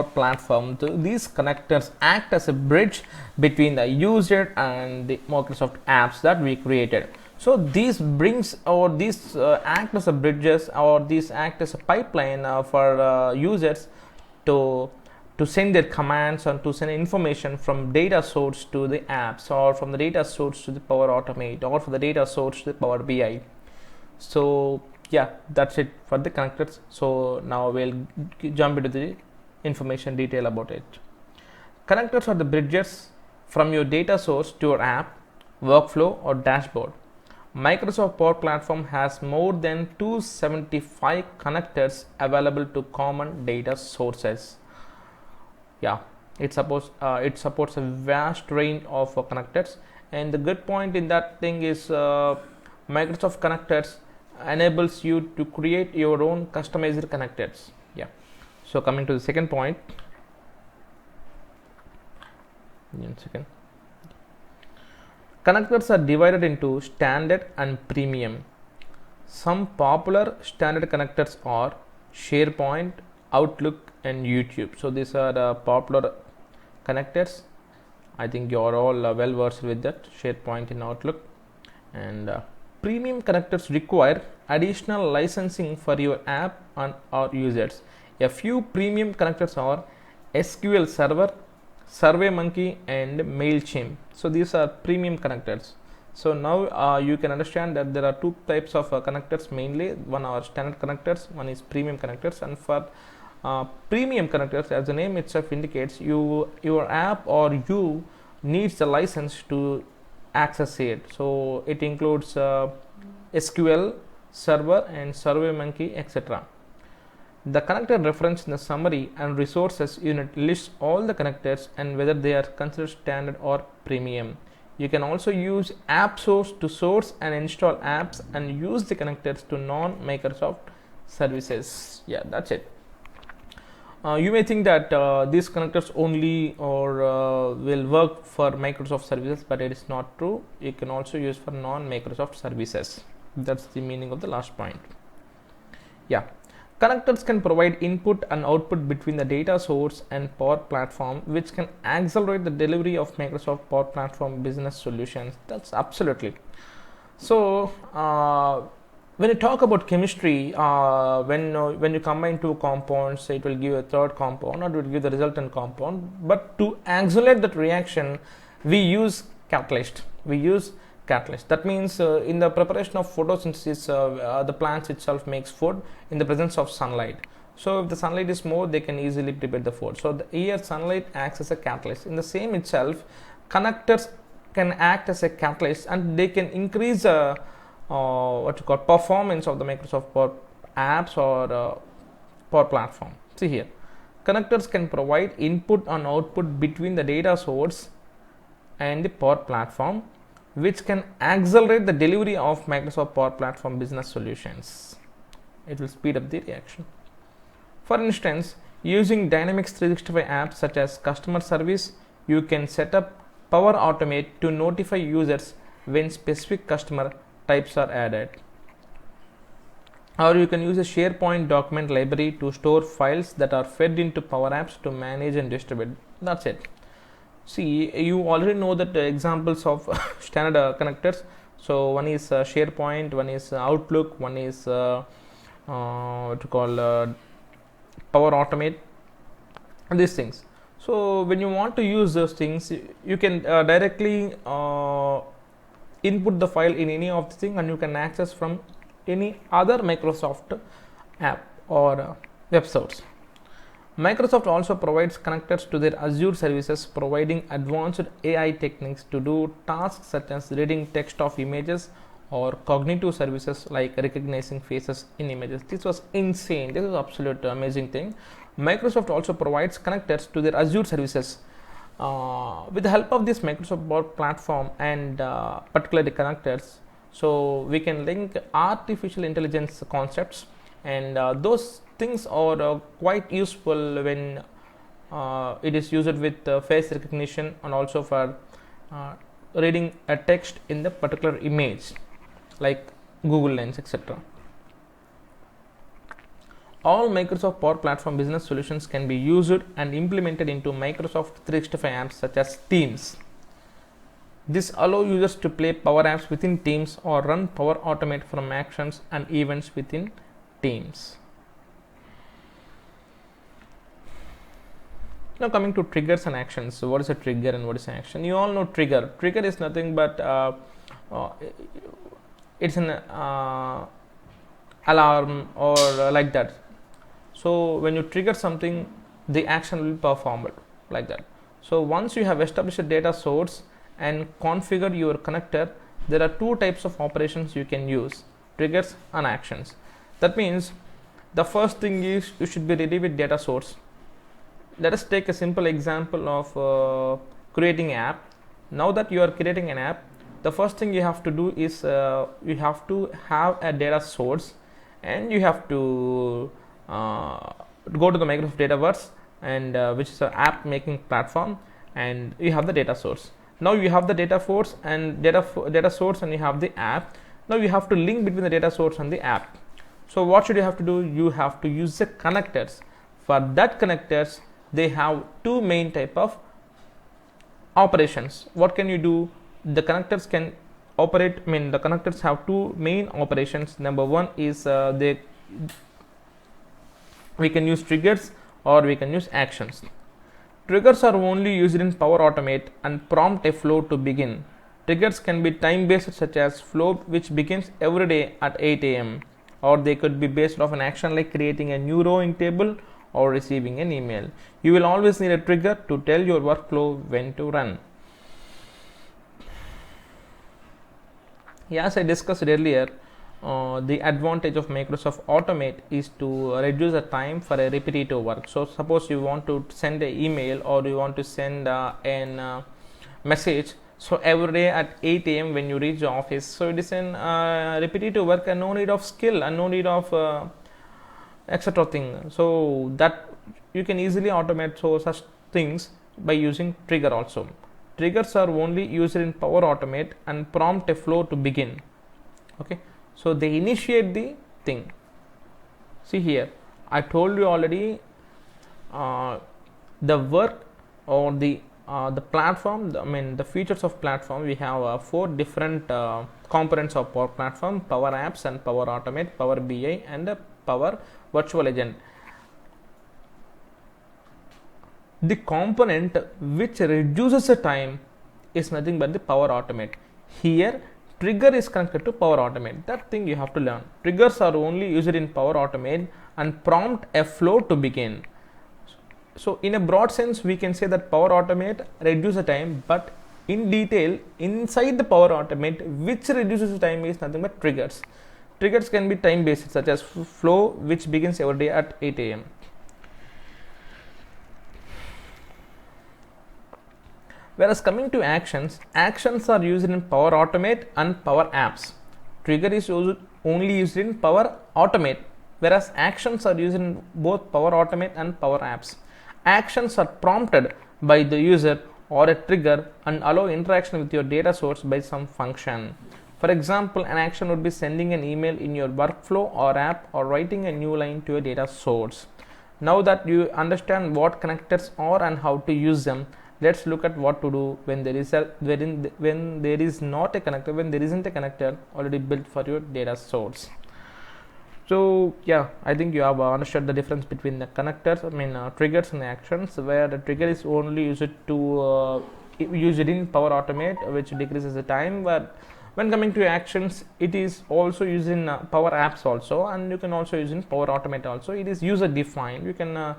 platform. These connectors act as a bridge between the user and the Microsoft apps that we created. So these brings or these act as a bridges, or these act as a pipeline for users to send their commands and to send information from data source to the apps, or from the data source to the Power Automate, or from the data source to the Power BI. So yeah, that's it for the connectors. So now we'll jump into the information detail about it. Connectors are the bridges from your data source to your app, workflow, or dashboard. Microsoft Power Platform has more than 275 connectors available to common data sources. Yeah, it supports a vast range of connectors, and the good point in that thing is Microsoft connectors enables you to create your own customized connectors. Yeah. So coming to the second point. One second. Connectors are divided into standard and premium. Some popular standard connectors are SharePoint, Outlook, and YouTube. So these are the popular connectors. I think you are all well versed with that, SharePoint and Outlook. And premium connectors require additional licensing for your app and or users. A few premium connectors are SQL Server, SurveyMonkey, and MailChimp. So these are premium connectors. So now you can understand that there are two types of connectors mainly. One are standard connectors, one is premium connectors. And for premium connectors, as the name itself indicates, your app or you needs a license to access it. So it includes SQL Server and SurveyMonkey, etc. The connector reference in the summary and resources unit lists all the connectors and whether they are considered standard or premium. You can also use app source to source and install apps and use the connectors to non-Microsoft services. Yeah, that's it. You may think that these connectors only or will work for Microsoft services, but it is not true. You can also use for non-Microsoft services. That's the meaning of the last point. Yeah. Connectors can provide input and output between the data source and Power Platform, which can accelerate the delivery of Microsoft Power Platform business solutions. That's absolutely. So when you talk about chemistry, when you combine two compounds, it will give a third compound, or it will give the resultant compound. But to accelerate that reaction, we use catalyst. That means in the preparation of photosynthesis, the plants itself makes food in the presence of sunlight. So if the sunlight is more, they can easily prepare the food. So here sunlight acts as a catalyst. In the same itself, connectors can act as a catalyst, and they can increase performance of the Microsoft Power apps or Power Platform. See here, connectors can provide input and output between the data source and the Power Platform, which can accelerate the delivery of Microsoft Power Platform business solutions. It will speed up the reaction. For instance, using Dynamics 365 apps such as customer service, you can set up Power Automate to notify users when specific customer types are added. Or you can use a SharePoint document library to store files that are fed into Power Apps to manage and distribute. That's it. See, you already know that examples of standard connectors. So one is SharePoint, one is Outlook, one is Power Automate, and these things. So when you want to use those things, you can directly input the file in any of the thing, and you can access from any other Microsoft app or web source. Microsoft also provides connectors to their Azure services, providing advanced AI techniques to do tasks such as reading text of images or cognitive services like recognizing faces in images. This was insane. This is absolute amazing thing. Microsoft also provides connectors to their Azure services. With the help of this Microsoft Power Platform and particularly connectors, so we can link artificial intelligence concepts, and those things are quite useful when it is used with face recognition, and also for reading a text in the particular image like Google Lens, etc. All Microsoft Power Platform business solutions can be used and implemented into Microsoft 365 apps such as Teams. This allows users to play Power Apps within Teams or run Power Automate from actions and events within Teams. Now coming to triggers and actions. So what is a trigger and what is an action? You all know trigger. Trigger is nothing but it's an alarm or like that. So when you trigger something, the action will be performed like that. So once you have established a data source and configured your connector, there are two types of operations you can use: triggers and actions. That means the first thing is you should be ready with data source. Let us take a simple example of creating an app. Now that you are creating an app, the first thing you have to do is you have to have a data source, and you have to go to the Microsoft Dataverse, and which is an app making platform, and you have the data source. Now you have the data source and data source, and you have the app. Now you have to link between the data source and the app. So what should you have to do? You have to use the connectors. For that connectors, they have two main type of operations. What can you do? The connectors can operate. The connectors have two main operations. Number one is we can use triggers or we can use actions. Triggers are only used in Power Automate and prompt a flow to begin. Triggers can be time based, such as flow which begins every day at 8 a.m. or they could be based off an action like creating a new row in table or receiving an email. You will always need a trigger to tell your workflow when to run. As I discussed earlier, the advantage of Microsoft Automate is to reduce the time for a repetitive work. So suppose you want to send an email or you want to send a message, so every day at 8 a.m. when you reach the office, so it is an repetitive work and no need of skill and no need of etc. thing. So that you can easily automate such things by using trigger also. Triggers are only used in Power Automate and prompt a flow to begin. Okay, so they initiate the thing. See here, I told you already the work or the platform, the features of platform. We have 4 different components of Power Platform: Power Apps and Power Automate, Power BI and Power Virtual Agent. The component which reduces the time is nothing but the Power Automate. Here trigger is connected to Power Automate. That thing you have to learn. Triggers are only used in Power Automate and prompt a flow to begin. So in a broad sense, we can say that Power Automate reduces the time, but in detail, inside the Power Automate, which reduces the time is nothing but triggers. Triggers can be time based, such as flow which begins every day at 8 a.m. Whereas coming to actions, actions are used in Power Automate and Power Apps. Trigger is only used in Power Automate, whereas actions are used in both Power Automate and Power Apps. Actions are prompted by the user or a trigger and allow interaction with your data source by some function. For example, an action would be sending an email in your workflow or app or writing a new line to a data source. Now that you understand what connectors are and how to use them, let's look at what to do when there is not a connector, when there isn't a connector already built for your data source. So I think you have understood the difference between the connectors, triggers and actions, where the trigger is only used to use it in Power Automate, which decreases the time, but when coming to actions, it is also used in Power Apps also, and you can also use in Power Automate also. It is user defined. You can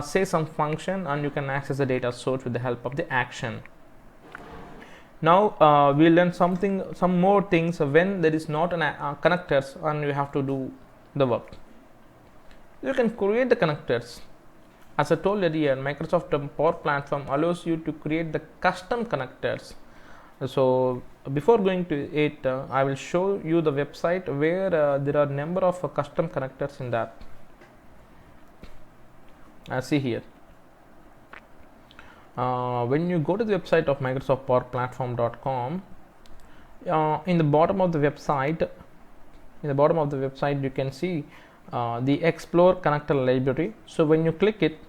say some function and you can access the data source with the help of the action. Now we'll learn some more things when there is not an connectors and you have to do the work. You can create the connectors. As I told earlier, Microsoft Power Platform allows you to create the custom connectors. So before going to it, I will show you the website where there are a number of custom connectors in that. See here. When you go to the website of microsoftpowerplatform.com, in the bottom of the website you can see the explore connector library. So when you click it,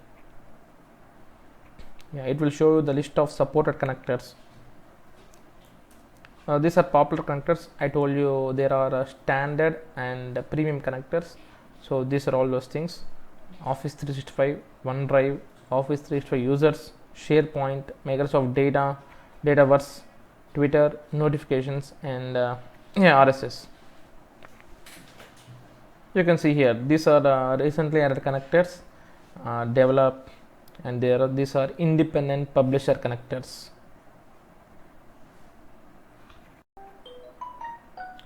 it will show you the list of supported connectors. These are popular connectors. I told you there are standard and premium connectors. So these are all those things: Office 365, OneDrive, Office 365 users, SharePoint, Microsoft Data, Dataverse, Twitter, notifications, and RSS. You can see here these are recently added connectors developed, and these are independent publisher connectors.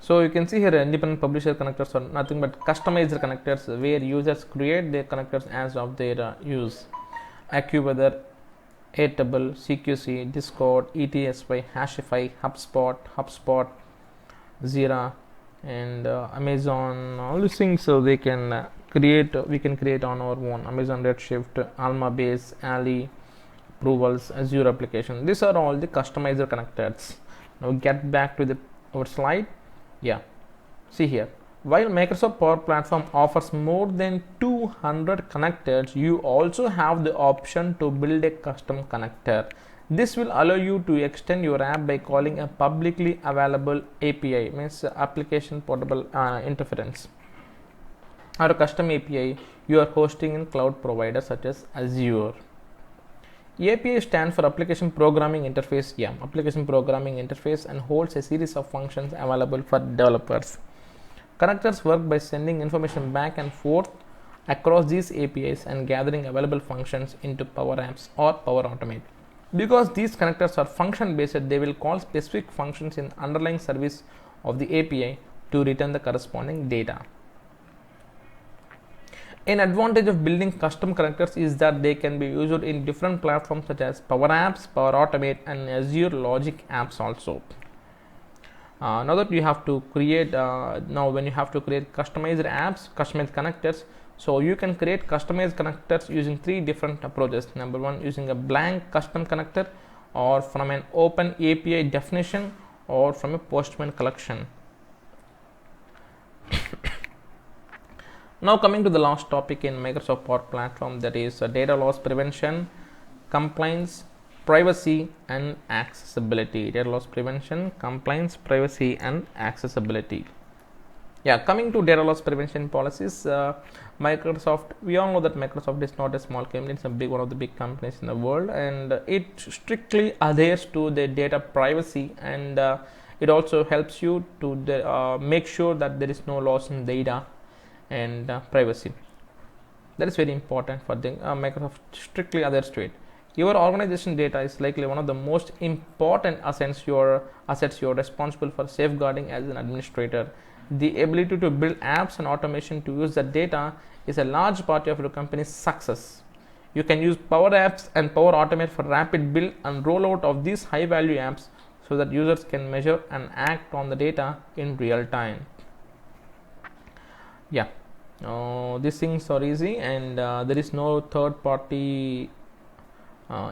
So you can see here independent publisher connectors are nothing but customized connectors where users create their connectors as of their use. AccuWeather, Airtable, CQC, Discord, ETSY, Hashify, HubSpot, Zira, and Amazon, all these things. So they can we can create on our own. Amazon Redshift, Alma Base, Ali, Approvals, Azure application. These are all the customizer connectors. Now get back to our slide. See here, while Microsoft Power Platform offers more than 200 connectors, you also have the option to build a custom connector. This will allow you to extend your app by calling a publicly available API, means application portable interference, or a custom API you are hosting in cloud providers such as Azure. API stands for Application Programming Interface. Application Programming Interface, and holds a series of functions available for developers. Connectors work by sending information back and forth across these APIs and gathering available functions into Power Apps or Power Automate. Because these connectors are function based, they will call specific functions in underlying service of the API to return the corresponding data. An advantage of building custom connectors is that they can be used in different platforms such as Power Apps, Power Automate, and Azure Logic Apps also. Now that you have to create, when you have to create customized apps, customized connectors, so you can create customized connectors using 3 different approaches. Number 1, using a blank custom connector, or from an open API definition, or from a Postman collection. Now coming to the last topic in Microsoft Power Platform, that is data loss prevention, compliance, privacy, and accessibility. Data loss prevention, compliance, privacy, and accessibility. Coming to data loss prevention policies, Microsoft, we all know that Microsoft is not a small company, it's one of the big companies in the world, and it strictly adheres to the data privacy, and it also helps you to make sure that there is no loss in data and privacy. That is very important for the Microsoft strictly adheres to it. Your organization data is likely one of the most important assets you're responsible for safeguarding as an administrator. The ability to build apps and automation to use that data is a large part of your company's success. You can use Power Apps and Power Automate for rapid build and rollout of these high value apps so that users can measure and act on the data in real time. These things are easy, and there is no third party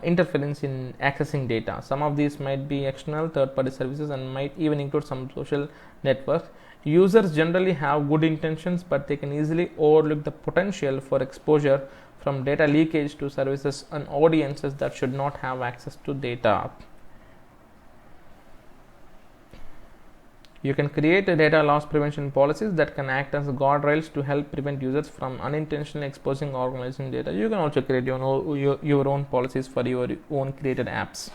interference in accessing data. Some of these might be external third party services and might even include some social networks. Users generally have good intentions, but they can easily overlook the potential for exposure from data leakage to services and audiences that should not have access to data. You can create data loss prevention policies that can act as guardrails to help prevent users from unintentionally exposing organization data. You can also create your own policies for your own created apps.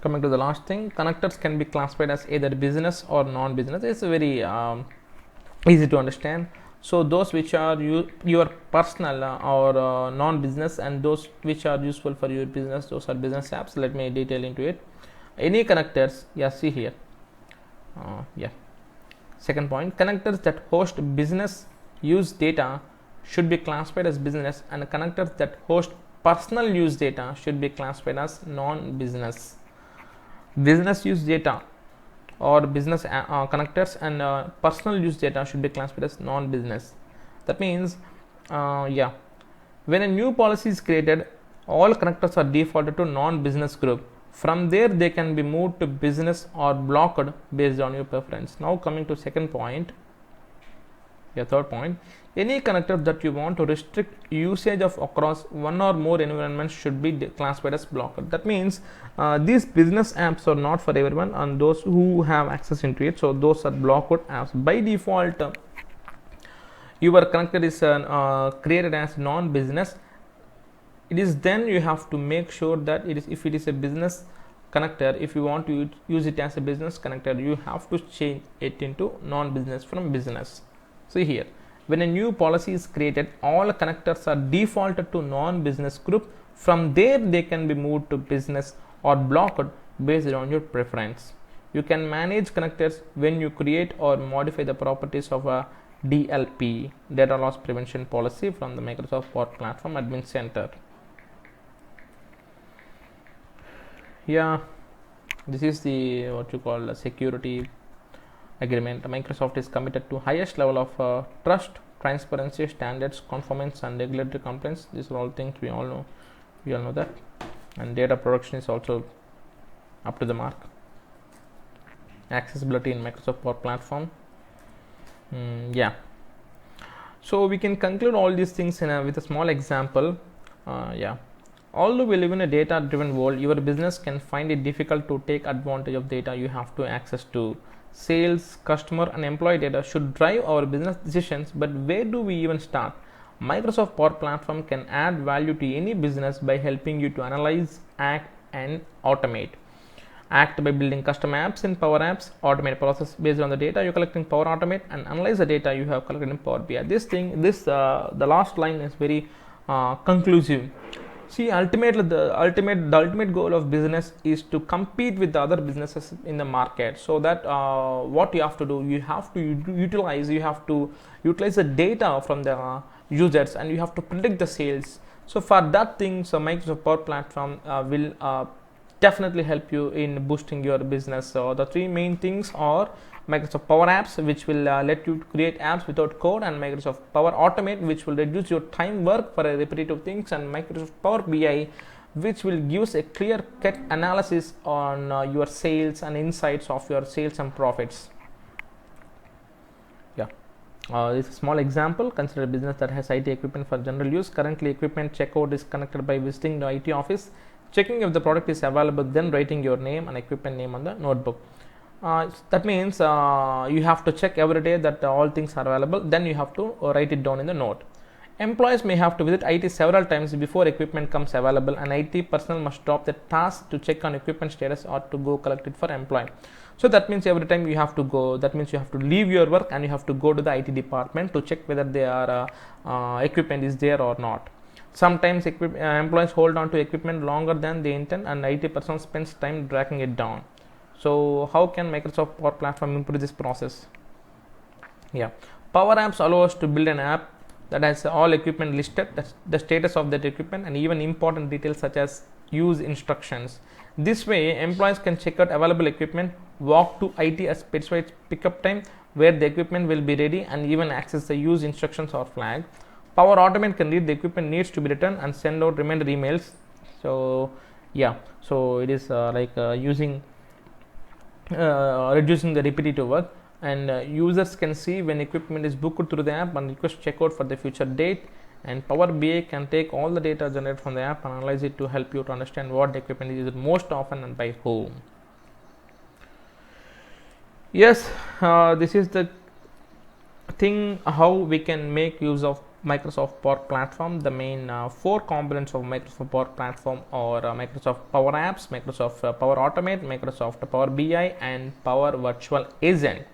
Coming to the last thing, connectors can be classified as either business or non-business. It's very easy to understand. So those which are your personal or non-business, and those which are useful for your business, those are business apps. Let me detail into it. Any connectors, see here. Second point, connectors that host business use data should be classified as business, and connectors that host personal use data should be classified as non-business. Business use data or business connectors and personal use data should be classified as non-business. That means when a new policy is created, all connectors are defaulted to non-business group. From there, they can be moved to business or blocked based on your preference. Now coming to second point, third point, any connector that you want to restrict usage of across one or more environments should be classified as blocked. That means these business apps are not for everyone and those who have access into it. So those are blocked apps. By default, your connector is created as non-business. It is then you have to make sure that it is, if it is a business connector, if you want to use it as a business connector, you have to change it into non-business from business. See here, when a new policy is created, all connectors are defaulted to non-business group. From there, they can be moved to business or blocked based on your preference. You can manage connectors when you create or modify the properties of a DLP, data loss prevention policy, from the Microsoft Power Platform Admin Center. Yeah, this is the what you call a security agreement. Microsoft is committed to highest level of trust, transparency, standards, conformance, and regulatory compliance. These are all things we all know. We all know that. And data protection is also up to the mark. Accessibility in Microsoft Power Platform. Yeah. So we can conclude all these things with a small example. Although we live in a data-driven world, your business can find it difficult to take advantage of data you have to access to. Sales, customer, and employee data should drive our business decisions, but where do we even start? Microsoft Power Platform can add value to any business by helping you to analyze, act, and automate. Act by building custom apps in Power Apps, automate process based on the data you collect in Power Automate, and analyze the data you have collected in Power BI. The last line is very conclusive. See, ultimately, the ultimate goal of business is to compete with the other businesses in the market. So that what you have to do, you have to utilize the data from the users, and you have to predict the sales. So for that thing, so Microsoft Power Platform will definitely help you in boosting your business. So the three main things are Microsoft Power Apps, which will let you create apps without code, and Microsoft Power Automate, which will reduce your time work for repetitive things, and Microsoft Power BI, which will give a clear-cut analysis on your sales and insights of your sales and profits. This is a small example. Consider a business that has IT equipment for general use. Currently, equipment checkout is connected by visiting the IT office, checking if the product is available, then writing your name and equipment name on the notebook. That means you have to check every day that all things are available, then you have to write it down in the note. Employees may have to visit IT several times before equipment comes available, and IT personnel must stop the task to check on equipment status or to go collect it for employee. So that means every time you have to go, that means you have to leave your work and you have to go to the IT department to check whether their equipment is there or not. Sometimes employees hold on to equipment longer than they intend, and IT personnel spends time tracking it down. So how can Microsoft Power Platform improve this process? Power Apps allow us to build an app that has all equipment listed, the status of that equipment, and even important details such as use instructions. This way, employees can check out available equipment, walk to IT at specified pickup time where the equipment will be ready, and even access the use instructions or flag. Power Automate can read the equipment needs to be returned and send out reminder emails. So it is reducing the repetitive work, and users can see when equipment is booked through the app and request checkout for the future date. And Power BI can take all the data generated from the app and analyze it to help you to understand what the equipment is used most often and by whom. This is the thing how we can make use of Microsoft Power Platform. The main 4 components of Microsoft Power Platform are Microsoft Power Apps, Microsoft Power Automate, Microsoft Power BI, and Power Virtual Agent.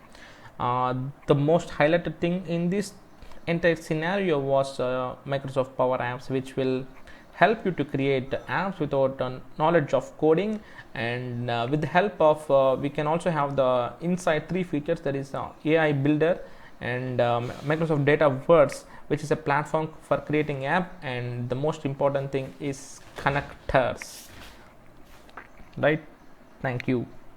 The most highlighted thing in this entire scenario was Microsoft Power Apps, which will help you to create apps without knowledge of coding, and with the help of we can also have the inside 3 features, that is AI Builder and Microsoft Dataverse, which is a platform for creating app, and the most important thing is connectors, right? Thank you.